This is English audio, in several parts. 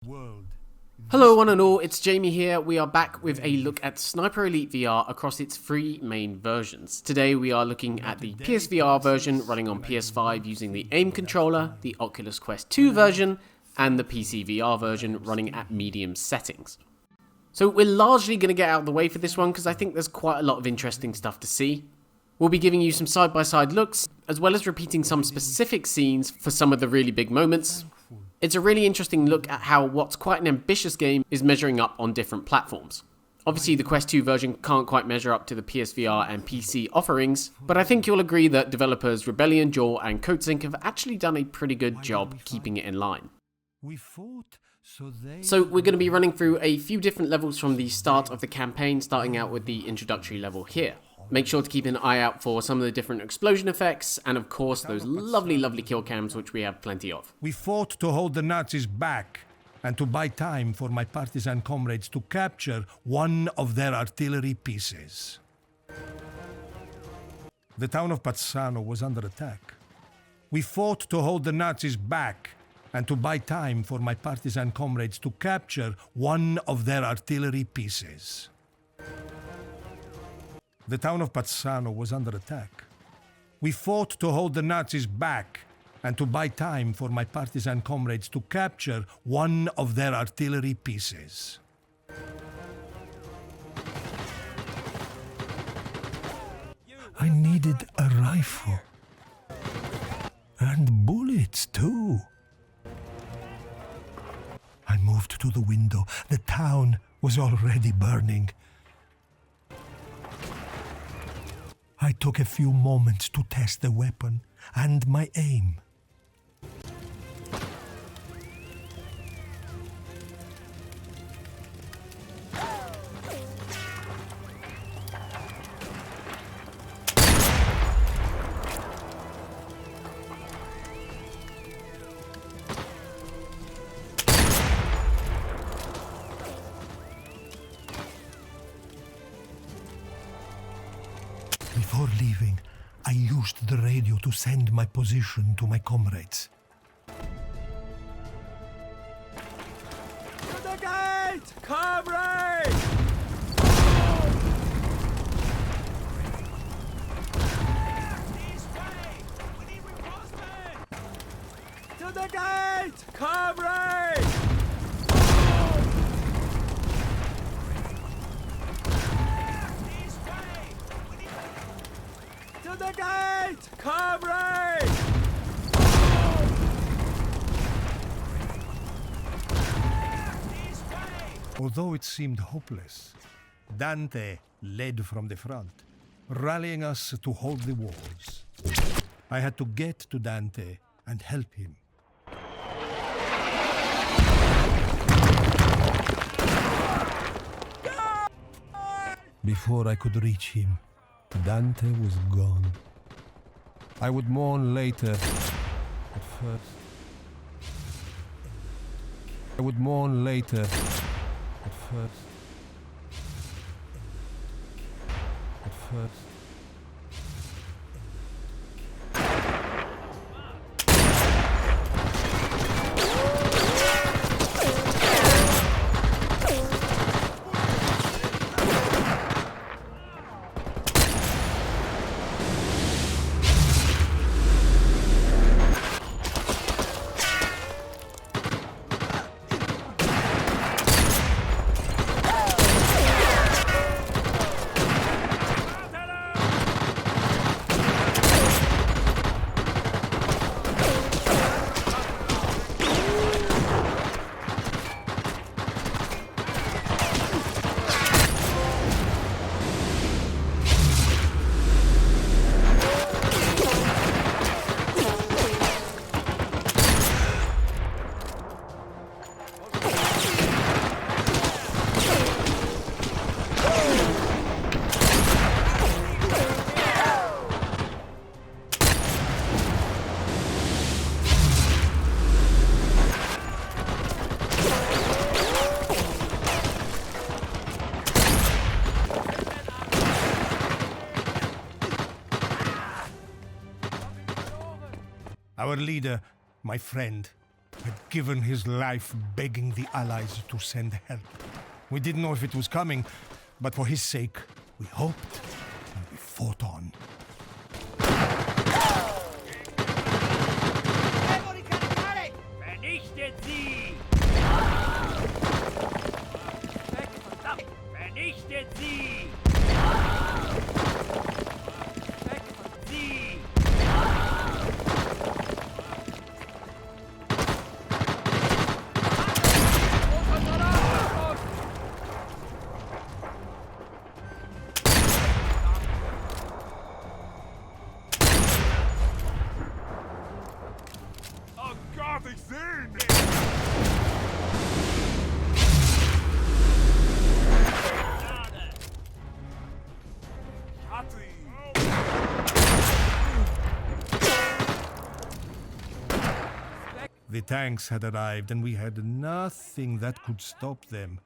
World. Hello one and all, it's Jamie here. We are back with a look at Sniper Elite VR across its three main versions. Today we are looking at the PSVR version running on PS5 using the AIM controller, the Oculus Quest 2 version, and the PC VR version running at medium settings. So we're largely going to get out of the way for this one because I think there's quite a lot of interesting stuff to see. We'll be giving you some side-by-side looks, as well as repeating some specific scenes for some of the really big moments. It's a really interesting look at how what's quite an ambitious game is measuring up on different platforms. Obviously the Quest 2 version can't quite measure up to the PSVR and PC offerings, but I think you'll agree that developers Rebellion, Jaw and CodeSync have actually done a pretty good job keeping it in line. So we're going to be running through a few different levels from the start of the campaign, starting out with the introductory level here. Make sure to keep an eye out for some of the different explosion effects, and of course those lovely kill cams which we have plenty of. We fought to hold the Nazis back and to buy time for my partisan comrades to capture one of their artillery pieces. The town of Pazzano was under attack. We fought to hold the Nazis back and to buy time for my partisan comrades to capture one of their artillery pieces. The town of Pazzano was under attack. We fought to hold the Nazis back and to buy time for my partisan comrades to capture one of their artillery pieces. I needed a rifle. And bullets, too. I moved to the window. The town was already burning. I took a few moments to test the weapon and my aim. Before leaving, I used the radio to send my position to my comrades. To the gate! Comrade! This way! We need reinforcement! To the gate! Comrade! To the gate! Comrade! Although it seemed hopeless, Dante led from the front, rallying us to hold the walls. I had to get to Dante and help him. Before I could reach him, Dante was gone. I would mourn later. At first. I would mourn later. At first. At first. Our leader, my friend, had given his life begging the Allies to send help. We didn't know if it was coming, but for his sake, we hoped and we fought on. Vernichtet sie! Verdammt! Vernichtet sie! Sie! Oh Gott, ich seh ihn! Hatte ihn! The tanks had arrived, and we had nothing that could stop them.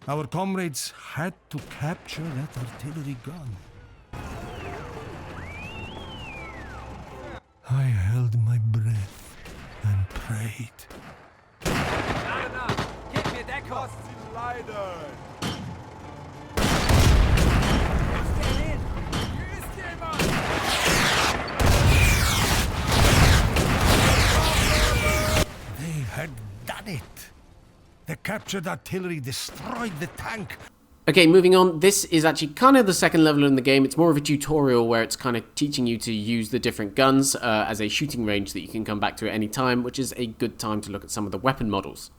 Our comrades had to capture that artillery gun. I held my breath and prayed. Gib mir Deckung! Lasst ihn leiden! Hier ist jemand! They had done it. The captured artillery destroyed the tank. Okay, moving on. This is actually kind of the second level in the game. It's more of a tutorial where it's kind of teaching you to use the different guns as a shooting range that you can come back to at any time, which is a good time to look at some of the weapon models.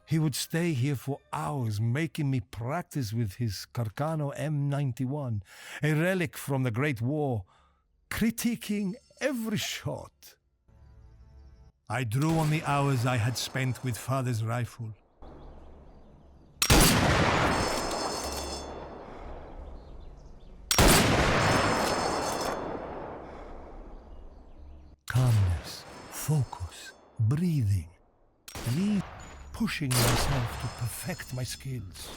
He would stay here for hours, making me practice with his Carcano M91, a relic from the Great War, critiquing every shot. I drew on the hours I had spent with Father's rifle. Calmness, focus, breathing, me pushing myself to perfect my skills.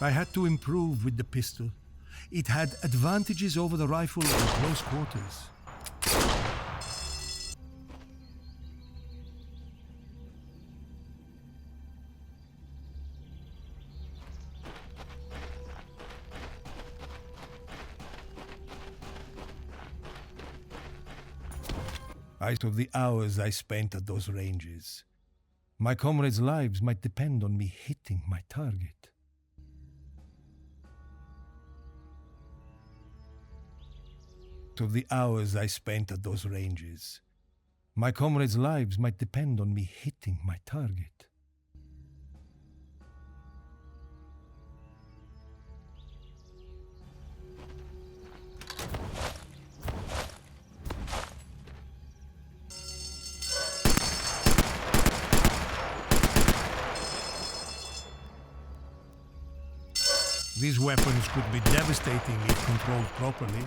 I had to improve with the pistol. It had advantages over the rifle in close quarters. Of the hours I spent at those ranges. My comrades' lives might depend on me hitting my target. Of the hours I spent at those ranges. My comrades' lives might depend on me hitting my target. These weapons could be devastating if controlled properly.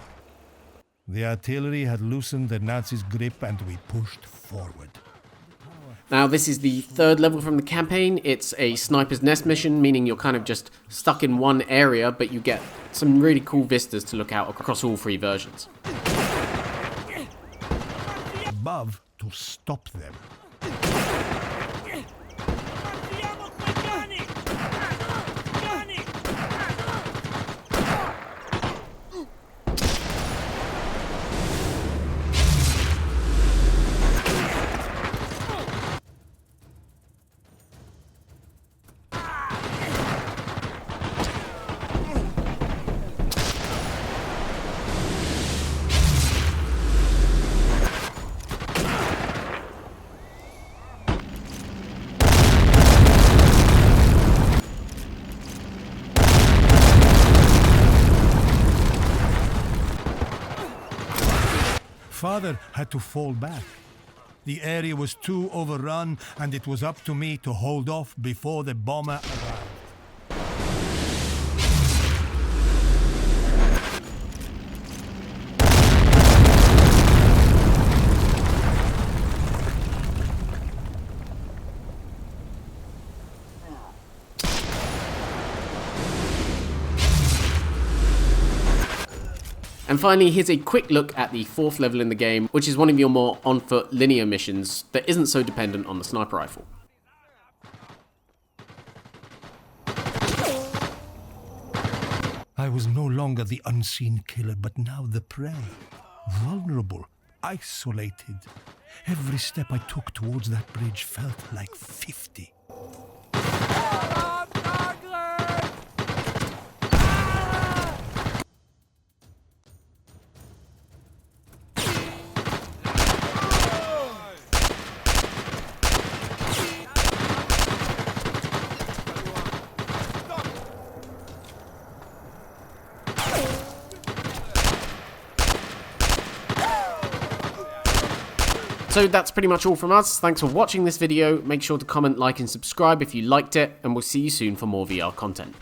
The artillery had loosened the Nazis' grip and we pushed forward. Now, this is the third level from the campaign. It's a sniper's nest mission, meaning you're kind of just stuck in one area, but you get some really cool vistas to look out across all three versions. Above to stop them. father had to fall back. The area was too overrun, and it was up to me to hold off before the bomber arrived. And finally, here's a quick look at the 4th level in the game, which is one of your more on-foot linear missions that isn't so dependent on the sniper rifle. I was no longer the unseen killer, but now the prey. Vulnerable, isolated. Every step I took towards that bridge felt like 50. So that's pretty much all from us. Thanks for watching this video. Make sure to comment, like and subscribe if you liked it, and we'll see you soon for more VR content.